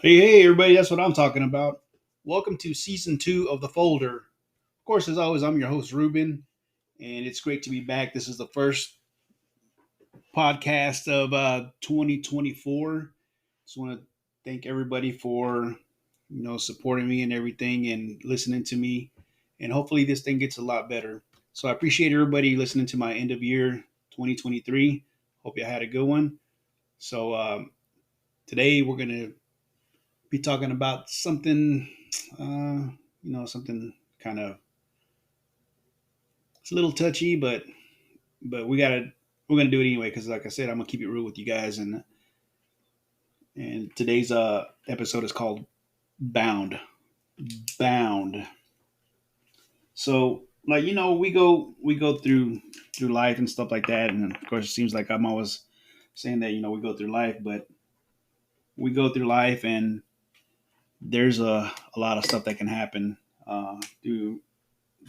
Hey, everybody, that's what I'm talking about. Welcome to season two of The Folder. Of course, as always, I'm your host, Ruben, and it's great to be back. This is the first podcast of 2024. Just want to thank everybody for supporting me and everything and listening to me, and hopefully this thing gets a lot better. So I appreciate everybody listening to my end of year 2023. Hope you had a good one. So today we're gonna be talking about something, something kind of it's a little touchy, but we're gonna do it anyway because, like I said, I'm gonna keep it real with you guys, and today's episode is called Bound. Bound. So, like we go through life and stuff like that, and of course, it seems like I'm always saying that we go through life, but we go through life and there's a lot of stuff that can happen through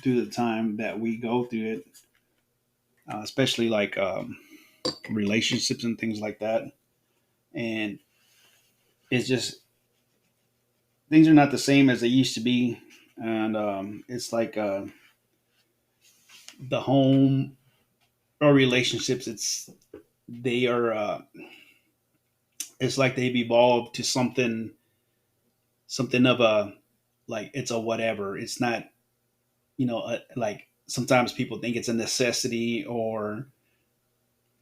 the time that we go through it, especially like relationships and things like that. And it's just things are not the same as they used to be, and it's like the home or relationships. They are it's like they've evolved to something of a like it's a whatever. It's not like sometimes people think it's a necessity or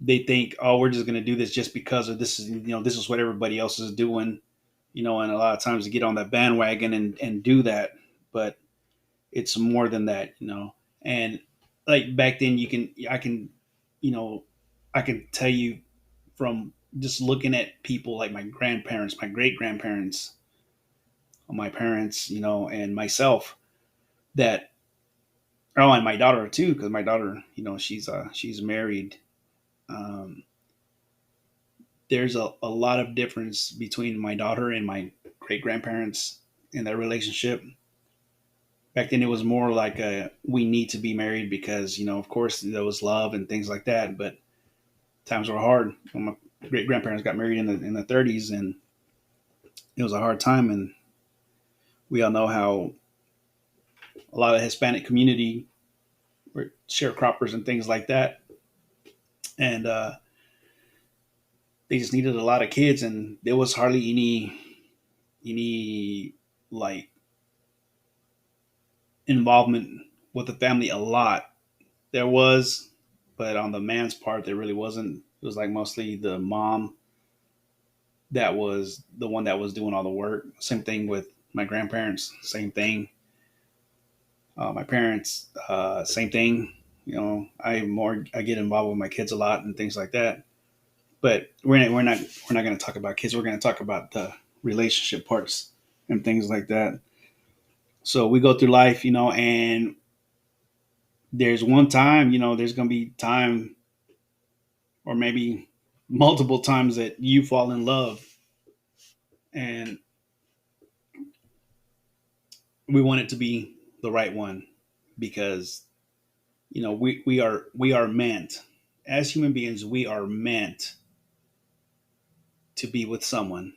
they think, oh, we're just going to do this just because of this is this is what everybody else is doing, and a lot of times to get on that bandwagon and do that. But it's more than that, and like back then you know I can tell you from just looking at people like my grandparents, my great grandparents, my parents, and myself, that oh, and my daughter too, because my daughter, she's married. um, there's a lot of difference between my daughter and my great grandparents in their relationship. Back then, it was more like a we need to be married because of course there was love and things like that. But times were hard. When my great grandparents got married in the 30s, and it was a hard time. And we all know how a lot of the Hispanic community were sharecroppers and things like that, and they just needed a lot of kids, and there was hardly any like involvement with the family a lot. There was, but on the man's part, there really wasn't. It was like mostly the mom that was the one that was doing all the work. Same thing with my grandparents. Same thing. My parents, same thing. I get involved with my kids a lot and things like that. But we're not going to talk about kids. We're going to talk about the relationship parts and things like that. So we go through life, and there's one time, there's going to be time or maybe multiple times that you fall in love, and we want it to be the right one because we are meant, as human beings, we are meant to be with someone.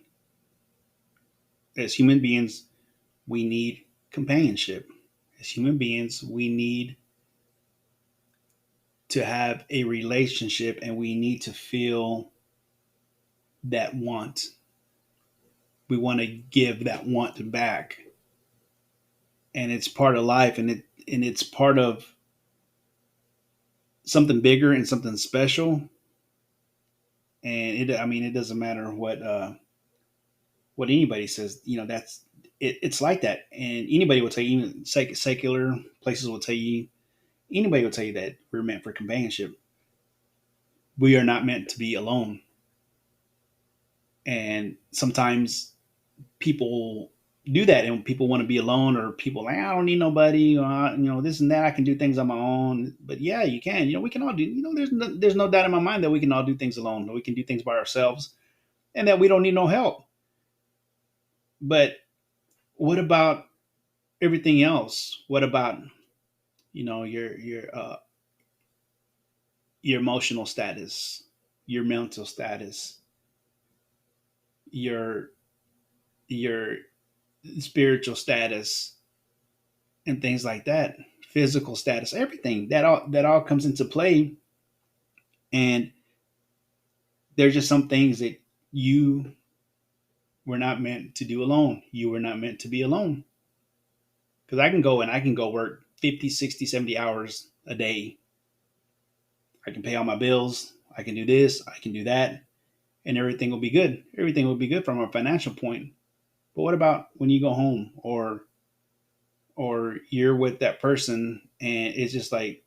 As human beings, We need companionship. As human beings, we need to have a relationship and we need to feel that want. We want to give that want back. And it's part of life, and it's part of something bigger and something special. And I mean, it doesn't matter what anybody says. That's it's like that. And anybody will tell you, even secular places will tell you, anybody will tell you that we're meant for companionship. We are not meant to be alone. And sometimes people do that, and people want to be alone, or people like, I don't need nobody, this and that. I can do things on my own. But yeah, you can. We can all do. There's no doubt in my mind that we can all do things alone. That we can do things by ourselves, and that we don't need no help. But what about everything else? What about your emotional status, your mental status, your your spiritual status, and things like that, physical status, everything that all comes into play. And there's just some things that you were not meant to do alone. You were not meant to be alone. Because I can go work 50, 60, 70 hours a day. I can pay all my bills. I can do this. I can do that. And everything will be good. Everything will be good from a financial point. But what about when you go home, or you're with that person and it's just like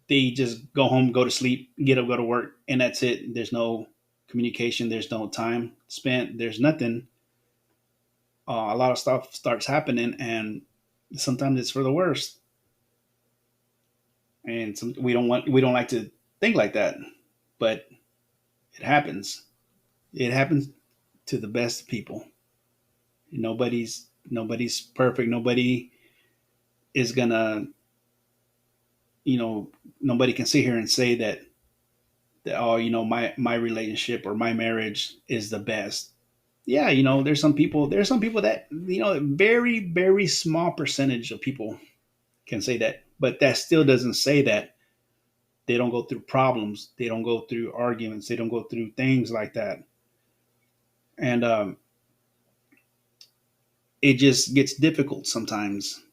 they just go home, go to sleep, get up, go to work, and that's it. There's no communication. There's no time spent. There's nothing. A lot of stuff starts happening, and sometimes it's for the worst. And we don't like to think like that, but it happens. It happens to the best people. Nobody's perfect. Nobody is gonna, you know, nobody can sit here and say that, oh, my relationship or my marriage is the best. Yeah, there's some people that, very, very small percentage of people can say that, but that still doesn't say that they don't go through problems, they don't go through arguments, they don't go through things like that. And it just gets difficult sometimes,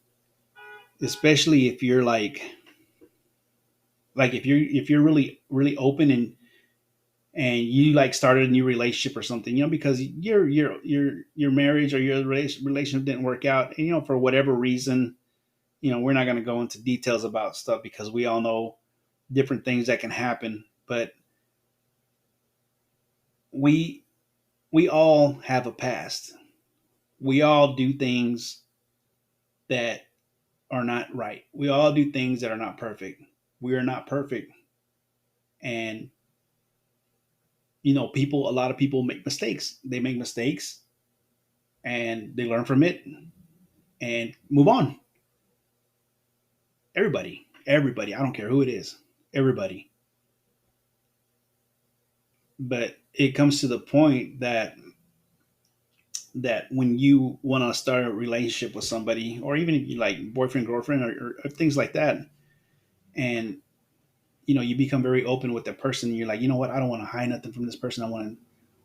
especially if you're like if you're really, really open, and you like started a new relationship or something, because your marriage or your relationship didn't work out, and for whatever reason, we're not going to go into details about stuff because we all know different things that can happen. But we we all have a past. We all do things that are not right. We all do things that are not perfect. We are not perfect. And a lot of people make mistakes. They make mistakes and they learn from it and move on. Everybody, I don't care who it is. Everybody. But it comes to the point that when you want to start a relationship with somebody, or even if you like boyfriend, girlfriend, or things like that, and you become very open with the person. You're like, you know what? I don't want to hide nothing from this person. I want to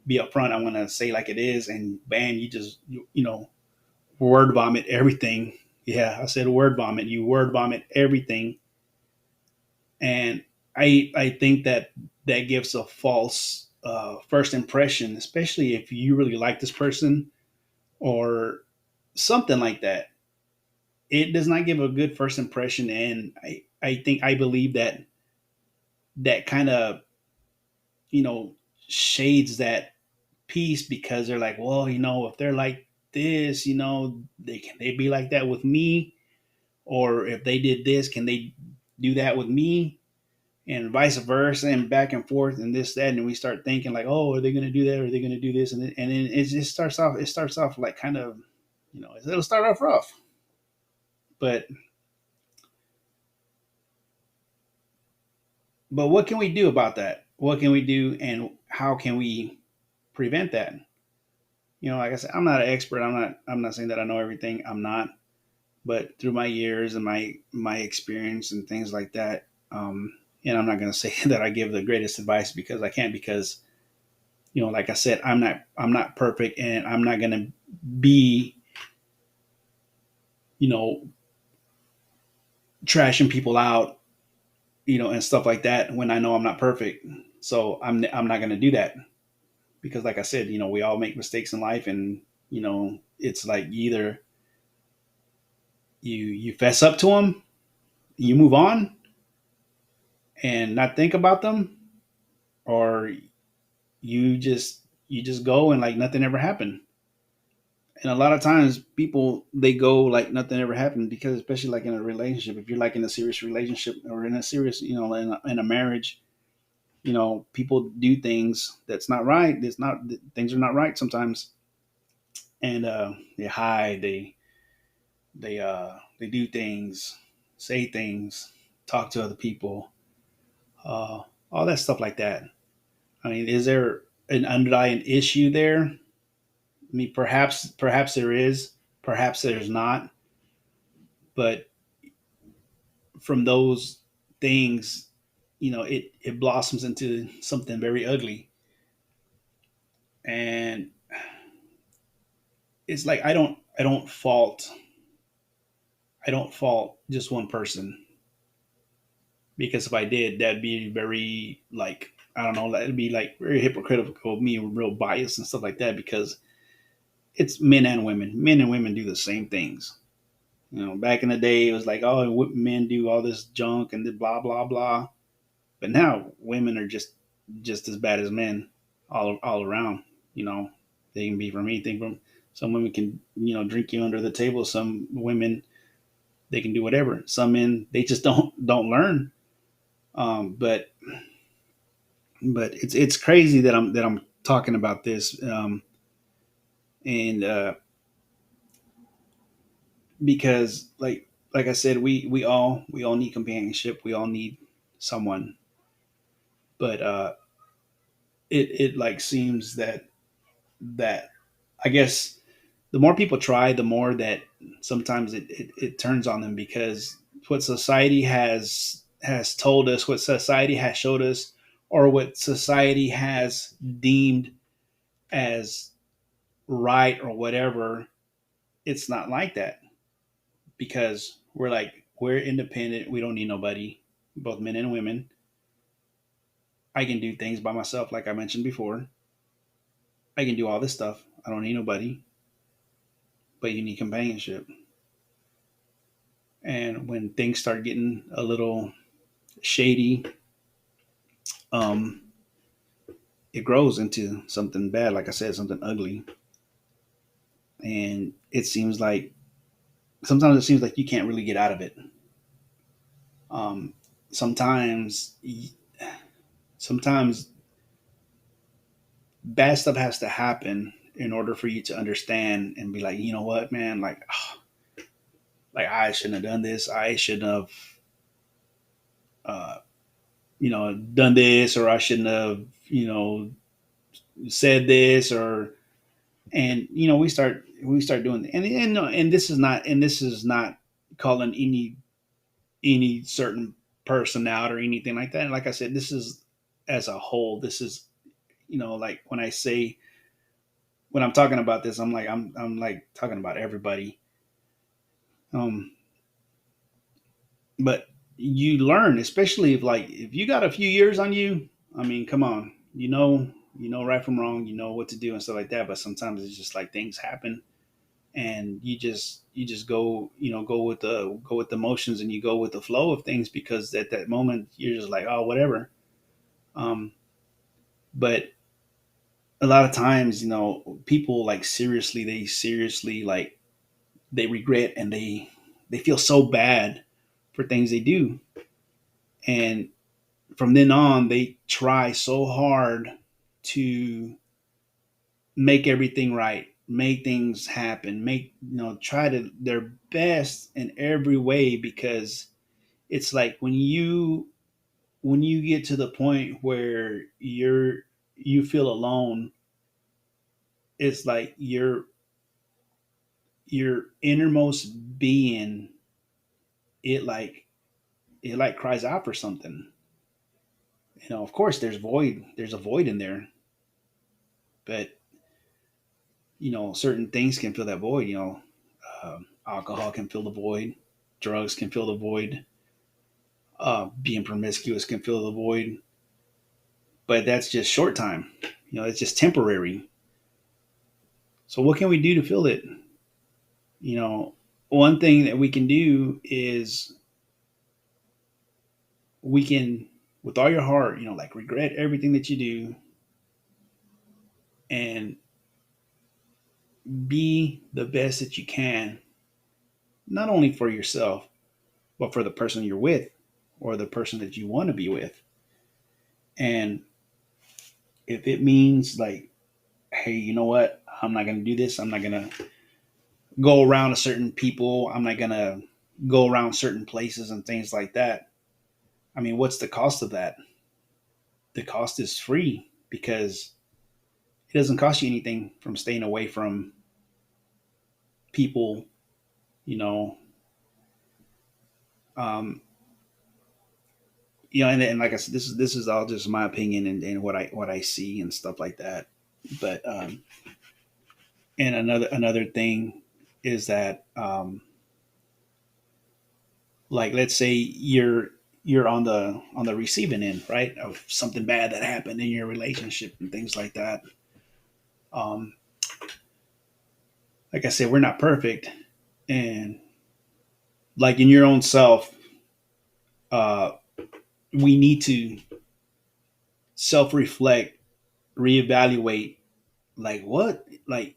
be upfront. I want to say like it is, and bam, you just word vomit everything. Yeah, I said word vomit. You word vomit everything, and I think that gives a false first impression, especially if you really like this person or something like that. It does not give a good first impression, and I believe that kind of you know shades that peace, because they're like, well, if they're like this, they be like that with me, or if they did this, can they do that with me, and vice versa, and back and forth, and this, that, and we start thinking like, oh, are they going to do that? Are they going to do this? And then it just starts off like kind of, it'll start off rough, but what can we do about that? What can we do, and how can we prevent that? Like I said, I'm not an expert. I'm not saying that I know everything. I'm not. But through my years and my experience and things like that, and I'm not going to say that I give the greatest advice because I can't, because like I said, I'm not perfect, and I'm not going to be you know trashing people out, and stuff like that when I know I'm not perfect. So I'm not going to do that, because like I said, we all make mistakes in life, and it's like either you fess up to them, you move on and not think about them, or you just go and like nothing ever happened. And a lot of times people, they go like nothing ever happened, because especially like in a relationship, if you're like in a serious relationship or in a serious, in a marriage, people do things that's not right. It's not Things are not right sometimes, and they hide, they do things, say things, talk to other people, uh, all that stuff like that. I mean, is there an underlying issue there? I mean, perhaps there is, perhaps there's not, but from those things, it blossoms into something very ugly. And it's like I don't fault just one person, because if I did, that'd be very, like, I don't know, that'd be like very hypocritical of me, real biased and stuff like that, because it's men and women. Men and women do the same things. Back in the day, it was like, oh, men do all this junk and the blah blah blah. But now women are just as bad as men, all around. You know, they can be from anything. From some women can drink you under the table. Some women, they can do whatever. Some men, they just don't learn. But it's crazy that I'm talking about this, and because like I said, we all need companionship. We all need someone, but it like seems that I guess the more people try, the more that sometimes it turns on them, because what society has told us, what society has showed us, or what society has deemed as right or whatever, it's not like that, because we're independent. We don't need nobody, both men and women. I can do things by myself, like I mentioned before. I can do all this stuff. I don't need nobody, but you need companionship. And when things start getting a little shady, um, it grows into something bad. Like I said, something ugly. And sometimes it seems like you can't really get out of it. Um, sometimes, sometimes bad stuff has to happen in order for you to understand and be like, you know what, man, like I shouldn't have done this. I shouldn't have, uh, done this, or I shouldn't have, said this, or and we start doing, and no, and this is not calling any certain person out or anything like that. And like I said, this is as a whole. This is, like when I'm talking about this, I'm like talking about everybody. Um, but you learn, especially if you got a few years on you. I mean, come on, you know right from wrong, you know what to do and stuff like that. But sometimes it's just like things happen, and you just go with the motions, and you go with the flow of things, because at that moment you're just like, oh, whatever. Um, but a lot of times, people like seriously, like, they regret, and they feel so bad for things they do, and from then on they try so hard to make everything right, make things happen, try to their best in every way, because it's like when you get to the point where you feel alone, it's like your innermost being, it like it like cries out for something. Of course there's a void in there, but certain things can fill that void. Alcohol can fill the void, drugs can fill the void, being promiscuous can fill the void, but that's just short time. It's just temporary. So what can we do to fill it? you know One thing that we can do is we can, with all your heart, like, regret everything that you do, and be the best that you can, not only for yourself, but for the person you're with, or the person that you want to be with. And if it means, like, hey, you know what? I'm not going to do this. I'm not going to go around a certain people. I'm not going to go around certain places and things like that. I mean, what's the cost of that? The cost is free, because it doesn't cost you anything from staying away from people, you know. Um, and like I said, this is all just my opinion, and what I see and stuff like that. But and another thing is that, like, let's say you're on the receiving end, right, of something bad that happened in your relationship and things like that. Um, like I said, we're not perfect, and, like, in your own self, uh, we need to self reflect, reevaluate, like, what, like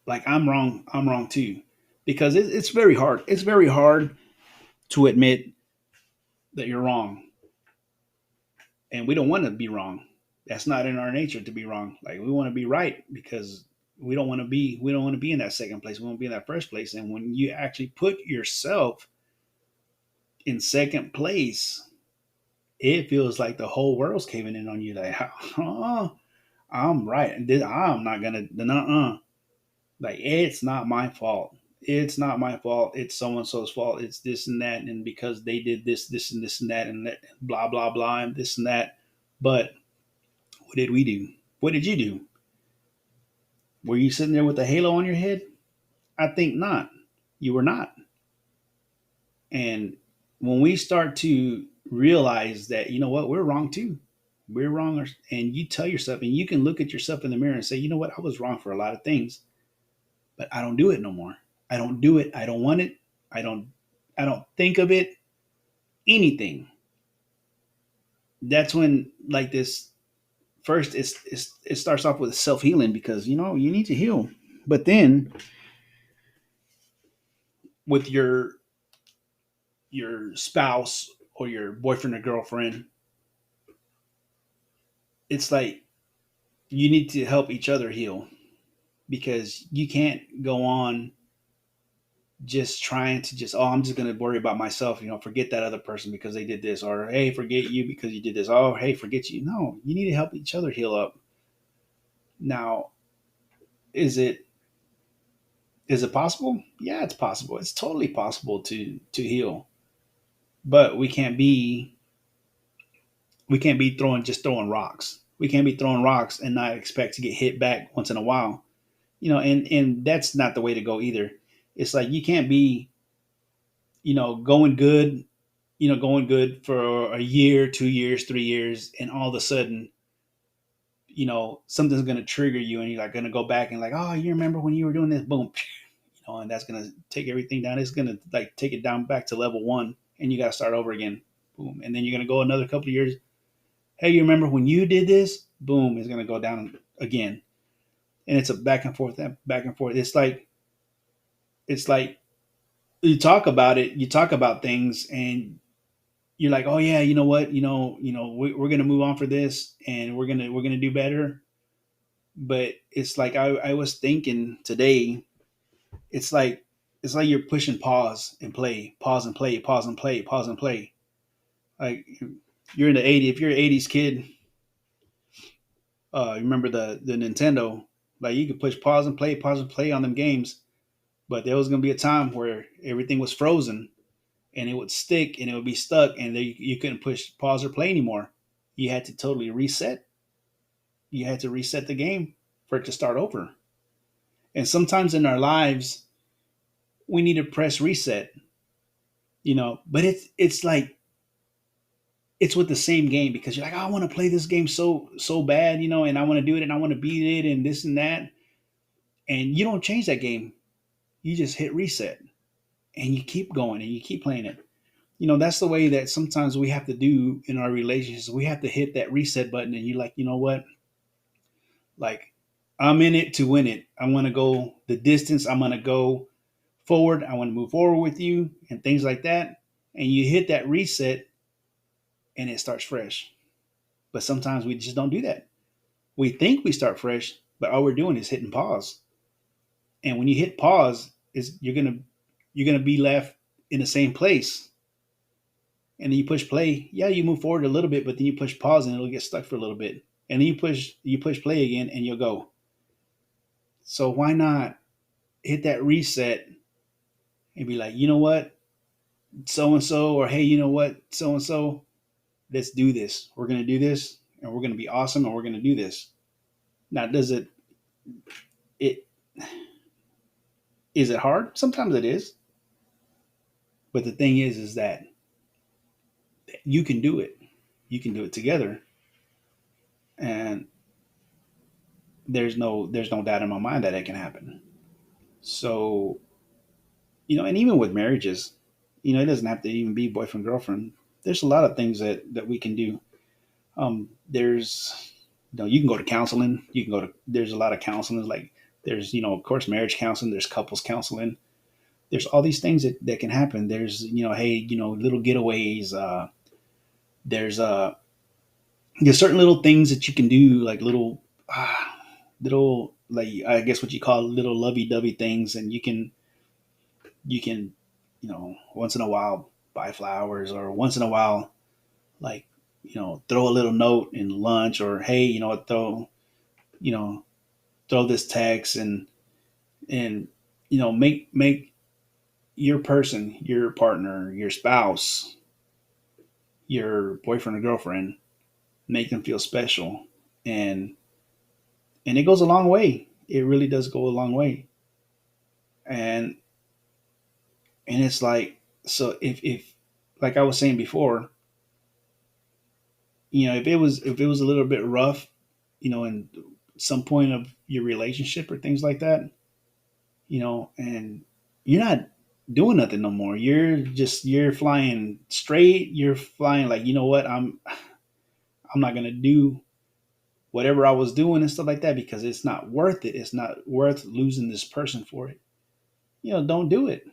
like I'm wrong too, because it's very hard. It's very hard to admit that you're wrong, and we don't want to be wrong. That's not in our nature to be wrong. Like, we want to be right, because we don't want to be in that second place. We want to be in that first place. And when you actually put yourself in second place, it feels like the whole world's caving in on you. Like, oh, I'm right, and I'm not gonna. Like, it's not my fault. It's not my fault. It's so and so's fault. It's this and that, and because they did this, and this and that, and that, blah blah blah, and this and that. But what did we do? What did you do? Were you sitting there with a halo on your head? I think not. You were not. And when we start to realize that, what, we're wrong too. We're wrong, and you tell yourself, and you can look at yourself in the mirror and say, you know what, I was wrong for a lot of things, but I don't do it no more. I don't do it. I don't want it. I don't. I don't think of it. Anything. That's when, like, this first, it starts off with self healing, because you need to heal, but then with your spouse or your boyfriend or girlfriend, it's like you need to help each other heal, because you can't go on just trying to just, oh, I'm just going to worry about myself, forget that other person because they did this, or hey, forget you because you did this, oh, hey, forget you. No, you need to help each other heal up. Now, is it possible? Yeah, it's possible. It's totally possible to heal, but we can't be throwing rocks. We can't be throwing rocks and not expect to get hit back once in a while. And that's not the way to go either. It's like you can't be, going good, going good for a year, 2 years, 3 years, and all of a sudden, something's going to trigger you, and you're like going to go back and, like, oh, you remember when you were doing this? Boom, and that's going to take everything down. It's going to, like, take it down back to level one, and you got to start over again. Boom, and then you're going to go another couple of years. Hey, you remember when you did this? Boom, it's going to go down again, and it's a back and forth, back and forth. It's like you talk about things, and you're like, oh yeah, you know what, we're gonna move on for this, and we're gonna do better. But it's like, I was thinking today, it's like you're pushing pause and play, pause and play, pause and play, pause and play. Like, you're in the '80s. If you're an '80s kid, Remember the Nintendo? Like you could push pause and play on them games, but there was gonna be a time where everything was frozen and it would stick and it would be stuck, and you couldn't push pause or play anymore. You had to totally reset. You had to reset the game for it to start over. And sometimes in our lives, we need to press reset, But it's like it's with the same game because you're like, oh, I want to play this game so bad, and I want to do it and I want to beat it and this and that, and you don't change that game. You just hit reset and you keep going and you keep playing it. That's the way that sometimes we have to do in our relationships. We have to hit that reset button, and you're like, you know what? Like, I'm in it to win it. I want to go the distance. I'm going to go forward. I want to move forward with you and things like that. And you hit that reset and it starts fresh. But sometimes we just don't do that. We think we start fresh, but all we're doing is hitting pause. And when you hit pause, is you're gonna be left in the same place. And then you push play. Yeah, you move forward a little bit, but then you push pause and it'll get stuck for a little bit. And then you push play again and you'll go. So why not hit that reset and be like, you know what, so and so, or hey, you know what, so and so, let's do this. We're gonna do this, and we're gonna be awesome, and we're gonna do this. Now, does it is it hard? Sometimes it is, but the thing is that you can do it. You can do it together, and there's no doubt in my mind that it can happen. So and even with marriages, it doesn't have to even be boyfriend girlfriend. There's a lot of things that we can do. There's you can go to counseling. You can go to There's a lot of counseling. Like there's of course marriage counseling. There's couples counseling. There's all these things that can happen. There's hey little getaways. There's there's certain little things that you can do, like little, like I guess what you call little lovey dovey things, and you can once in a while buy flowers, or once in a while, like throw a little note in lunch, or hey you know throw this text, and make your person, your partner, your spouse, your boyfriend or girlfriend, make them feel special, and it goes a long way. It really does go a long way. And and it's like, so if like I was saying before, if it was a little bit rough, in some point of your relationship or things like that, and you're not doing nothing no more. You're flying straight. You're flying like, what, I'm not gonna do whatever I was doing and stuff like that because it's not worth it. It's not worth losing this person for it. Don't do it.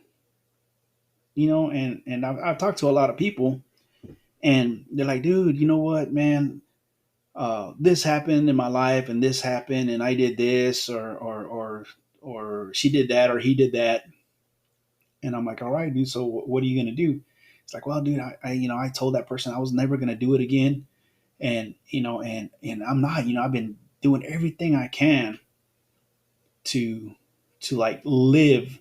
And I've talked to a lot of people, and they're like, dude, you know what, man, this happened in my life, and this happened, and I did this, or she did that, or he did that. And I'm like, all right, dude, so what are you gonna do? It's like, well, dude, I told that person I was never gonna do it again, and I'm not. I've been doing everything I can to like live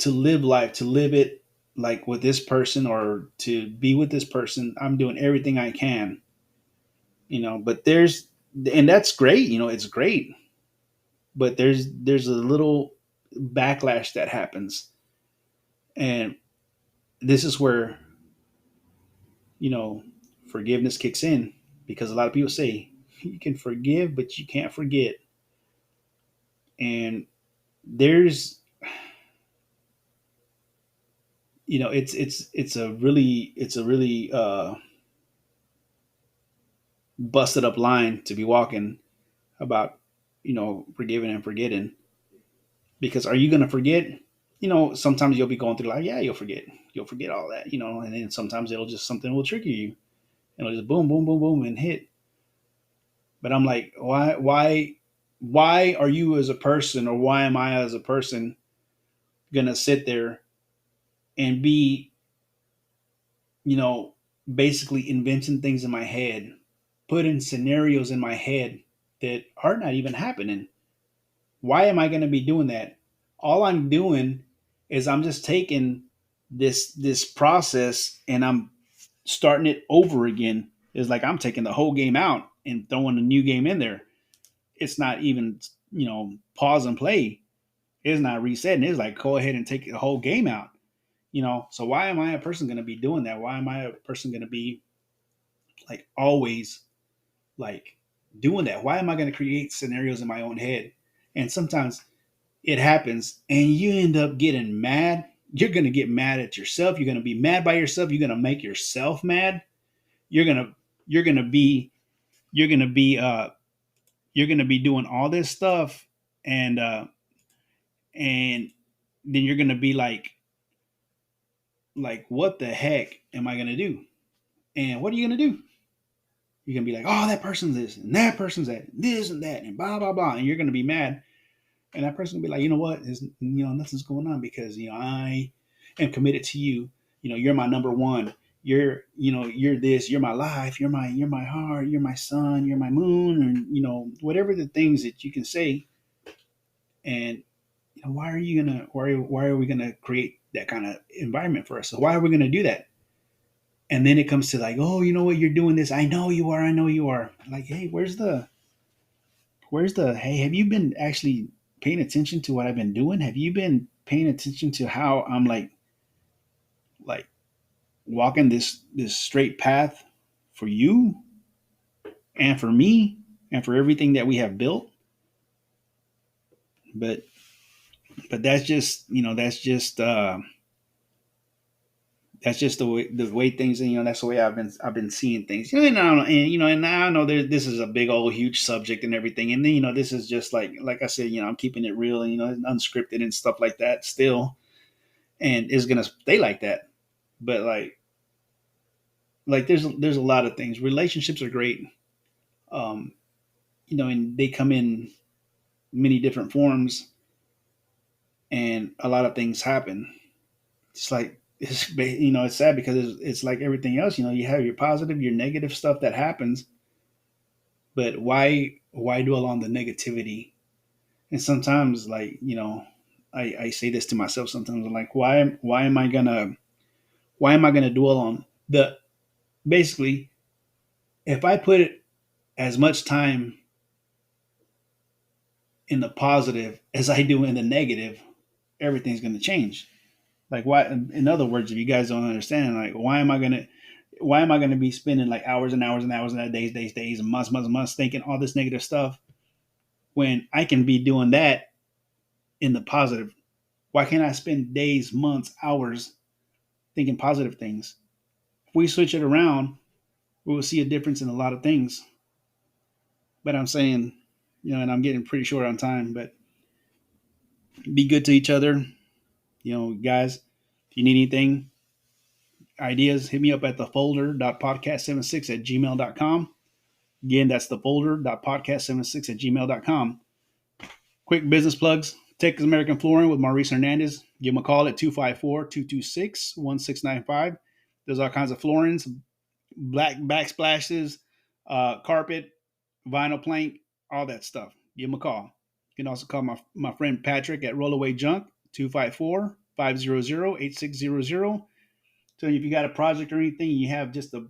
life, to live it like with this person, or to be with this person. I'm doing everything I can, but and that's great, it's great, but there's a little backlash that happens. And this is where, you know, forgiveness kicks in, because a lot of people say you can forgive, but you can't forget. And there's, it's a really busted up line to be walking about, forgiving and forgetting. Because are you going to forget? Sometimes you'll be going through life. Yeah, you'll forget all that, and then sometimes something will trigger you. It'll just boom, boom, boom, boom and hit. But I'm like, why are you as a person, or why am I as a person going to sit there and be, you know, basically inventing things in my head, putting scenarios in my head, that are not even happening. Why am I going to be doing that? All I'm doing is I'm just taking this process and I'm starting it over again. It's like I'm taking the whole game out and throwing a new game in there. It's not even, pause and play. It's not resetting. It's like go ahead and take the whole game out. So why am I a person going to be doing that? Why am I a person going to be like always like doing that? Why am I going to create scenarios in my own head? And sometimes it happens and you end up getting mad. You're going to get mad at yourself. You're going to be mad by yourself. You're going to make yourself mad. You're going to you're going to be you're going to be you're going to be doing all this stuff and then you're going to be like what the heck am I going to do? And what are you going to do? You're going to be like, "Oh, that person's this and that person's that, this and that and blah blah blah." And you're going to be mad. And that person will be like, "You know what? Nothing's going on because I am committed to you. You're my number one. You're this. You're my life. You're my heart. You're my sun. You're my moon, and whatever the things that you can say." And why are we gonna create that kind of environment for us? So why are we gonna do that? And then it comes to like, "Oh, you know what? You're doing this. I know you are. I know you are." Like, hey, where's the hey, have you been actually paying attention to what I've been doing? Have you been paying attention to how I'm like walking this straight path for you and for me and for everything that we have built? But that's just the way things, that's the way I've been seeing things. And I know this is a big old huge subject and everything, and then this is just like I said, I'm keeping it real, unscripted and stuff like that still, and it's gonna stay like that. But like there's a lot of things. Relationships are great, um, and they come in many different forms, and a lot of things happen. It's like it's sad because it's like everything else. You have your positive, your negative stuff that happens, but why dwell on the negativity? And sometimes, I say this to myself sometimes. I'm like, why am I gonna dwell on the basically if I put as much time in the positive as I do in the negative, everything's gonna change. Like why? In other words, if you guys don't understand, like why am I gonna be spending like hours and hours and hours and days and months thinking all this negative stuff when I can be doing that in the positive? Why can't I spend days, months, hours thinking positive things? If we switch it around, we will see a difference in a lot of things. But I'm saying, and I'm getting pretty short on time, but be good to each other. Guys, if you need anything, ideas, hit me up at thefolder.podcast76@gmail.com. Again, that's thefolder.podcast76@gmail.com. Quick business plugs. Texas American Flooring with Maurice Hernandez. Give him a call at 254-226-1695. There's all kinds of floorings, black backsplashes, carpet, vinyl plank, all that stuff. Give him a call. You can also call my friend Patrick at Rollaway Junk, 254-500-8600. So if you got a project or anything, you have just a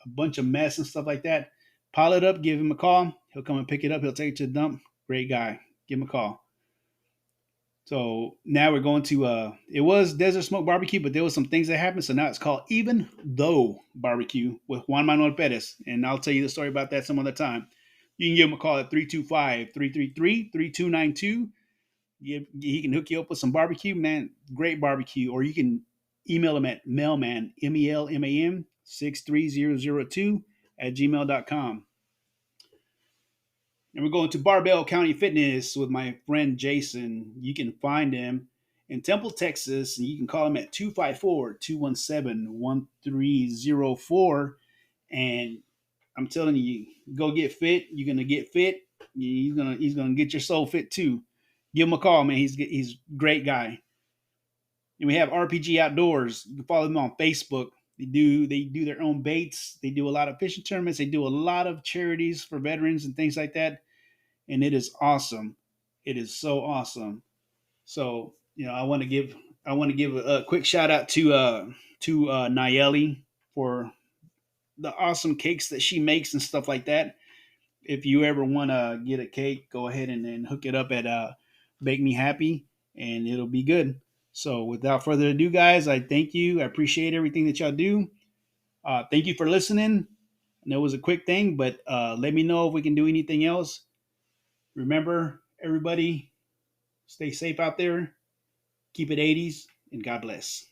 bunch of mess and stuff like that, pile it up, give him a call. He'll come and pick it up. He'll take it to the dump. Great guy. Give him a call. So now we're going to it was Desert Smoke Barbecue, but there was some things that happened. So now it's called Even Though Barbecue with Juan Manuel Perez. And I'll tell you the story about that some other time. You can give him a call at 325-333-3292. He can hook you up with some barbecue, man. Great barbecue. Or you can email him at mailman, MELMAN 63002 at gmail.com. And we're going to Barbell County Fitness with my friend Jason. You can find him in Temple, Texas, and you can call him at 254-217-1304. And I'm telling you, go get fit. You're gonna get fit. He's gonna get your soul fit too. Give him a call, man. He's a great guy. And we have RPG Outdoors. You can follow them on Facebook. They do their own baits. They do a lot of fishing tournaments. They do a lot of charities for veterans and things like that. and it is awesome. It is so awesome. So I want to give a quick shout out to Nayeli for the awesome cakes that she makes and stuff like that. If you ever want to get a cake, go ahead and hook it up at Bake Me Happy, and it'll be good. So without further ado, guys, I thank you. I appreciate everything that y'all do. Thank you for listening. I know it was a quick thing, but let me know if we can do anything else. Remember, everybody, stay safe out there. Keep it 80s, and God bless.